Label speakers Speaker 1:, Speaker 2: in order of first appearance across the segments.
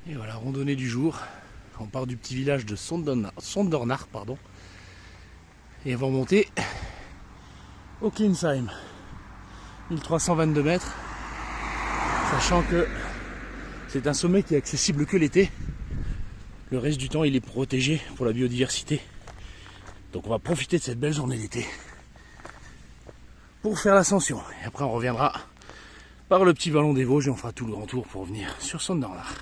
Speaker 1: Et voilà, randonnée du jour. On part du petit village de Sondornar, et on va remonter au Klinsheim. 1322 mètres, sachant que c'est un sommet qui est accessible que l'été. Le reste du temps, il est protégé pour la biodiversité. Donc on va profiter de cette belle journée d'été pour faire l'ascension. Et après, on reviendra par le petit vallon des Vosges et on fera tout le grand tour pour revenir sur Sondornar.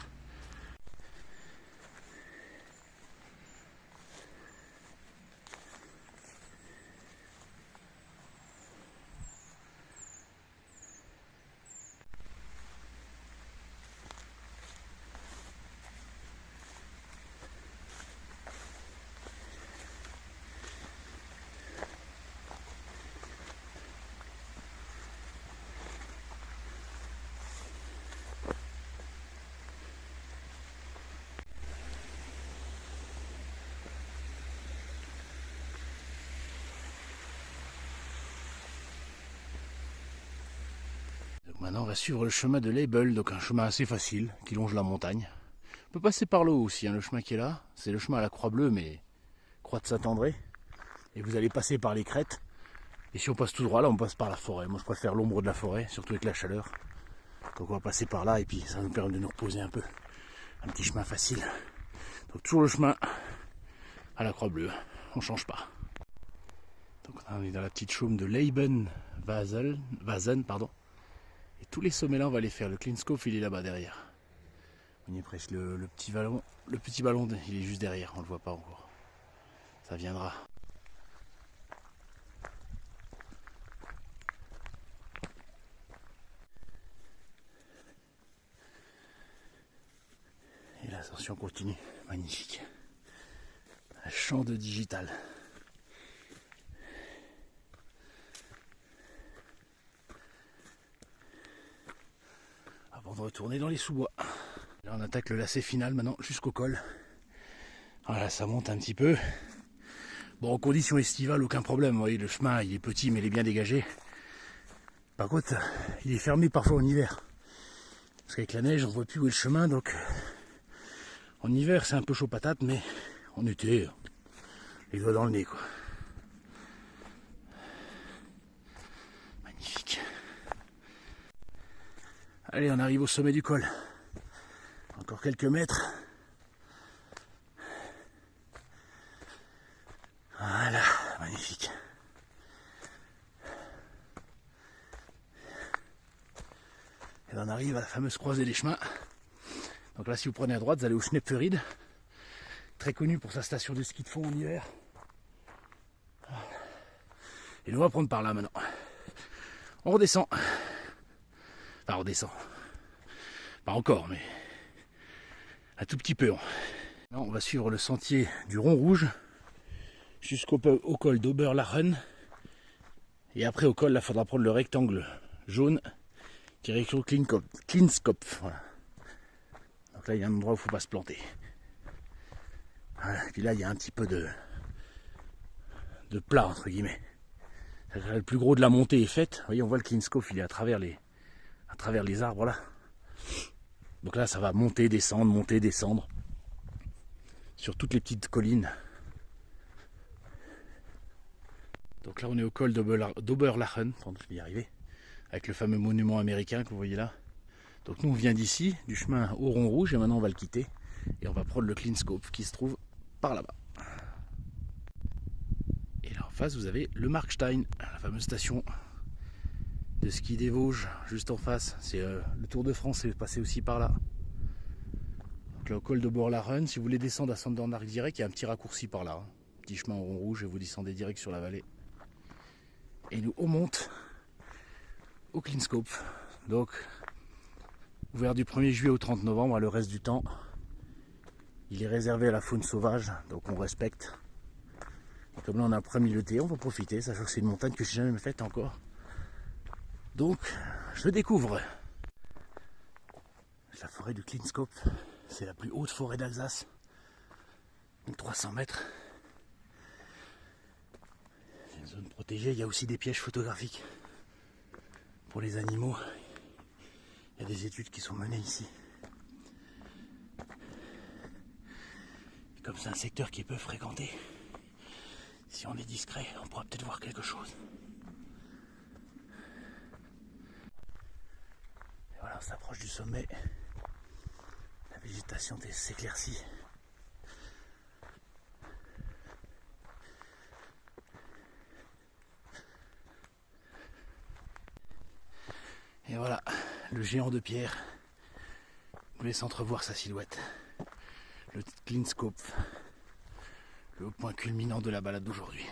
Speaker 1: Maintenant, on va suivre le chemin de Leibel, donc un chemin assez facile qui longe la montagne. On peut passer par le haut aussi, hein, le chemin qui est là. C'est le chemin à la Croix-Bleue, mais Croix de Saint-André. Et vous allez passer par les crêtes. Et si on passe tout droit, là, on passe par la forêt. Moi, je préfère l'ombre de la forêt, surtout avec la chaleur. Donc, on va passer par là et puis ça va nous permettre de nous reposer un peu. Un petit chemin facile. Donc, toujours le chemin à la Croix-Bleue. On ne change pas. Donc, on est dans la petite chaume de Leibenwazen, pardon. Et tous les sommets là, on va les faire. Le Klinskopf, il est là-bas derrière. On y est presque. Le petit ballon, il est juste derrière. On ne le voit pas encore. Ça viendra. Et l'ascension continue. Magnifique. Un champ de digital. Avant de retourner dans les sous-bois. Là, on attaque le lacet final maintenant jusqu'au col. Voilà, ça monte un petit peu. Bon, en conditions estivales, aucun problème. Vous voyez, le chemin, il est petit, mais il est bien dégagé. Par contre, il est fermé parfois en hiver. Parce qu'avec la neige, on ne voit plus où est le chemin. Donc, en hiver, c'est un peu chaud patate, mais en été, les doigts dans le nez, quoi. Magnifique. Allez, on arrive au sommet du col. Encore quelques mètres. Voilà, magnifique. Et là, on arrive à la fameuse croisée des chemins. Donc là, si vous prenez à droite, vous allez au Schnepferid, très connu pour sa station de ski de fond en hiver. Et nous, on va prendre par là maintenant. On redescend. Enfin, on redescend. Pas encore, mais un tout petit peu. Là, on va suivre le sentier du Rond Rouge jusqu'au col d'Oberlachen. Et après, au col, là, il faudra prendre le rectangle jaune, direction Klinskopf. Voilà. Donc là, il y a un endroit où il ne faut pas se planter. Voilà. Et puis là, il y a un petit peu de plat, entre guillemets. Le plus gros de la montée est faite. Vous voyez, on voit le Klinskopf, il est à travers les arbres, là. Donc là, ça va monter, descendre. Sur toutes les petites collines. Donc là, on est au col d'Oberlachen, je vais y arriver, avec le fameux monument américain que vous voyez là. Donc nous, on vient d'ici, du chemin au Rond Rouge, et maintenant on va le quitter. Et on va prendre le Klinskopf qui se trouve par là-bas. Et là en face, vous avez le Markstein, la fameuse station de ski des Vosges, juste en face. C'est le Tour de France, c'est passé aussi par là. Donc là, au col d'Oberlachen, si vous voulez descendre à Sondornar direct, il y a un petit raccourci par là. Petit chemin au Rond Rouge, et vous descendez direct sur la vallée. Et nous, on monte au Klinskopf. Donc, ouvert du 1er juillet au 30 novembre, le reste du temps, il est réservé à la faune sauvage, donc on respecte. Et comme là, on a premier l'été, on va profiter, sachant que c'est une montagne que je n'ai jamais faite encore. Donc, je découvre. La forêt du Klinskopf, c'est la plus haute forêt d'Alsace. Donc 300 mètres. C'est une zone protégée, il y a aussi des pièges photographiques pour les animaux. Il y a des études qui sont menées ici. Comme c'est un secteur qui est peu fréquenté, si on est discret, on pourra peut-être voir quelque chose. Et voilà, on s'approche du sommet. La végétation s'éclaircit. Et voilà, le géant de pierre nous laisse entrevoir sa silhouette. Le Cleanscope, le haut point culminant de la balade d'aujourd'hui.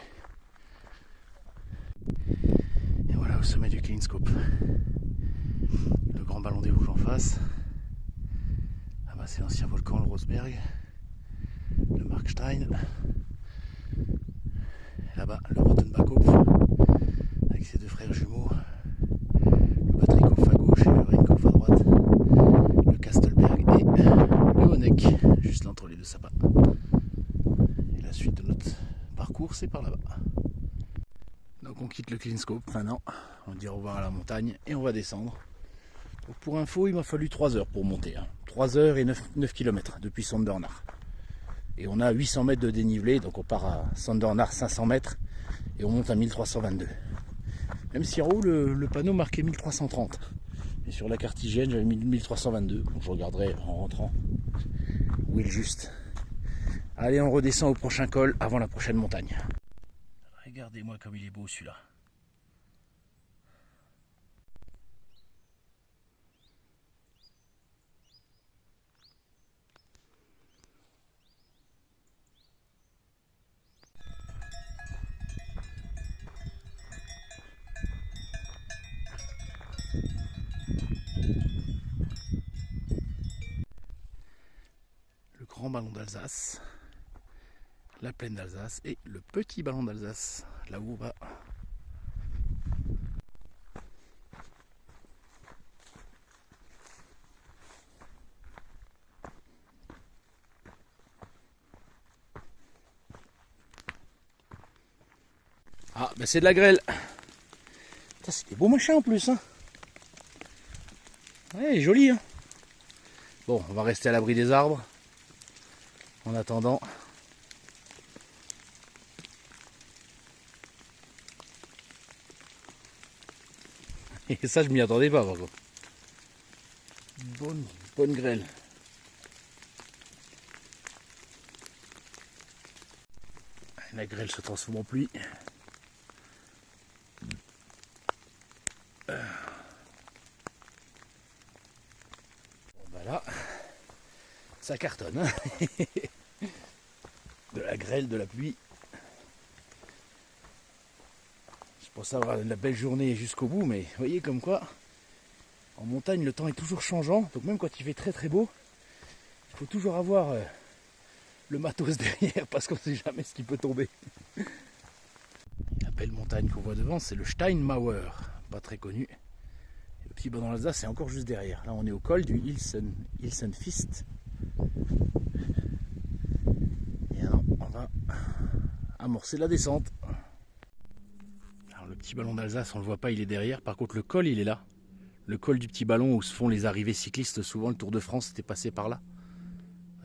Speaker 1: Et voilà au sommet du Cleanscope. Le grand ballon des Vosges en face. Là-bas c'est l'ancien volcan, le Rosberg. Le Markstein. Et là-bas le Rottenbachkopf avec ses deux frères jumeaux. Le Patrickhof à gauche et le Ringkopf à droite. Le Kastelberg et le Honeck, juste là entre les deux sapins. Et la suite de notre parcours, c'est par là-bas. Donc on quitte le Cleanscope maintenant, on dit au revoir à la montagne et on va descendre. Donc pour info, il m'a fallu 3 heures pour monter. 3 heures et 9 km depuis Sondernach. Et on a 800 mètres de dénivelé, donc on part à Sondernach 500 mètres et on monte à 1322. Même si en haut le panneau marquait 1330. Et sur la carte hygiène, j'avais mis 1322. Donc je regarderai en rentrant où est le juste. Allez, on redescend au prochain col avant la prochaine montagne. Regardez-moi comme il est beau celui-là. Le grand ballon d'Alsace, la plaine d'Alsace et le petit ballon d'Alsace, là où on va. Ah, ben c'est de la grêle. C'est des beaux machins en plus. Hein. Ouais, joli. Hein. Bon, on va rester à l'abri des arbres. En attendant. Et ça, je m'y attendais pas, par contre. Bonne grêle. La grêle se transforme en pluie. Voilà. Ça cartonne. Hein. De la grêle, de la pluie. Je pense avoir la belle journée jusqu'au bout, mais vous voyez comme quoi, en montagne, le temps est toujours changeant. Donc même quand il fait très très beau, il faut toujours avoir le matos derrière parce qu'on ne sait jamais ce qui peut tomber. La belle montagne qu'on voit devant, c'est le Steinmauer, pas très connu. Et le petit ballon d'Alsace, c'est encore juste derrière. Là, on est au col du Ilsenfist. Et alors, on va amorcer la descente. Alors, le petit ballon d'Alsace, on ne le voit pas, il est derrière. Par contre, le col, il est là. Le col du petit ballon où se font les arrivées cyclistes, souvent le Tour de France était passé par là.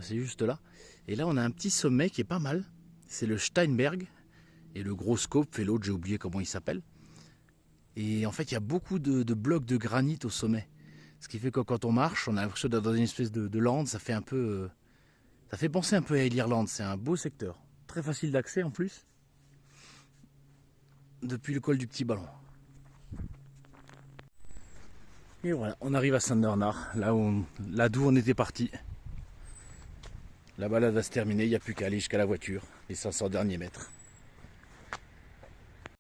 Speaker 1: C'est juste là. Et là, on a un petit sommet qui est pas mal. C'est le Steinberg. Et le gros scope fait l'autre, j'ai oublié comment il s'appelle. Et en fait, il y a beaucoup de blocs de granit au sommet. Ce qui fait que quand on marche, on a l'impression d'être dans une espèce de lande. Ça fait un peu, ça fait penser un peu à l'Irlande. C'est un beau secteur. Très facile d'accès en plus. Depuis le col du petit ballon. Et voilà, on arrive à Sondernach, là d'où on était parti. La balade va se terminer, il n'y a plus qu'à aller jusqu'à la voiture, les 500 derniers mètres.